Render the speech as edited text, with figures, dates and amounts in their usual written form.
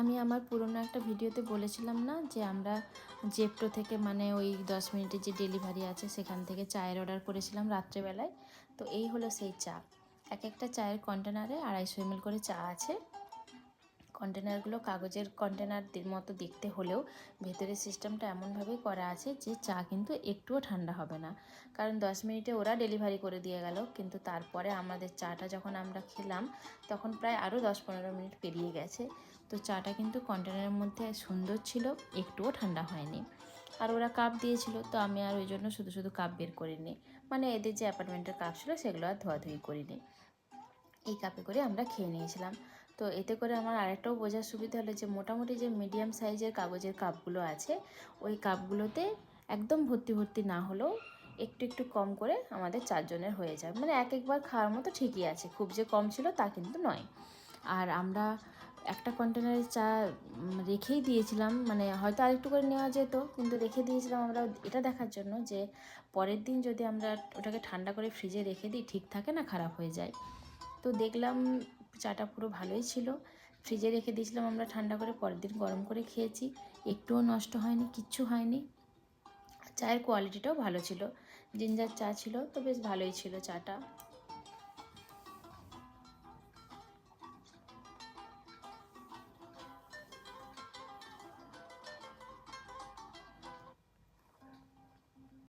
আমি আমার পুরনো একটা ভিডিওতে বলেছিলাম না যে আমরা জেপ্টো থেকে মানে ওই 10 মিনিটের যে ডেলিভারি আছে সেখান থেকে চায়ের অর্ডার করেছিলাম রাত্রেবেলায়। তো এই হলো সেই চা। এক একটা চায়ের কন্টেনারে 250 ml করে চা আছে। কন্টেনারগুলো কাগজের কন্টেনার মতো দেখতে হলেও ভেতরের সিস্টেমটা এমনভাবেই করা আছে যে চা কিন্তু একটুও ঠান্ডা হবে না। কারণ 10 মিনিটে ওরা ডেলিভারি করে দিয়ে গেল, কিন্তু তারপরে আমাদের চাটা যখন আমরা খেলাম তখন প্রায় আরও 10-15 মিনিট পেরিয়ে গেছে। তো চাটা কিন্তু কন্টেনারের মধ্যে সুন্দর ছিল, একটুও ঠান্ডা হয়নি। আর ওরা কাপ দিয়েছিল, তো আমি আর ওই জন্য শুধু শুধু কাপ বের করিনি, মানে এদের যে অ্যাপার্টমেন্টের কাপ ছিল সেগুলো আর ধোয়াধুয়ি করিনি। এই কাপে করে আমরা খেয়ে নিয়েছিলাম। তো এতে করে আমার আরেকটাও বোঝার সুবিধা হলো যে মোটামুটি যে মিডিয়াম সাইজের কাগজের কাপগুলো আছে ওই কাপগুলোতে একদম ভর্তি ভর্তি না হলেও একটু একটু কম করে আমাদের 4 জনের হয়ে যায়, মানে একবার খাওয়ার মতো ঠিকই আছে, খুব যে কম ছিল তা কিন্তু নয়। আর আমরা একটা কন্টেনারে চা রেখেই দিয়েছিলাম, মানে হয়তো আরেকটু করে নেওয়া যেত, কিন্তু রেখে দিয়েছিলাম আমরা এটা দেখার জন্য যে পরের দিন যদি আমরা ওটাকে ঠান্ডা করে ফ্রিজে রেখে দিই ঠিক থাকে না, খারাপ হয়ে যায়। তো দেখলাম চাটা পুরো ভালোই ছিল। ফ্রিজে রেখে দিয়েছিলাম আমরা ঠান্ডা করে, পরের দিন গরম করে খেয়েছি, একটুও নষ্ট হয়নি, কিচ্ছু হয়নি। চায়ের কোয়ালিটিটাও ভালো ছিল, জিঞ্জার চা ছিল, তো বেশ ভালোই ছিল চাটা।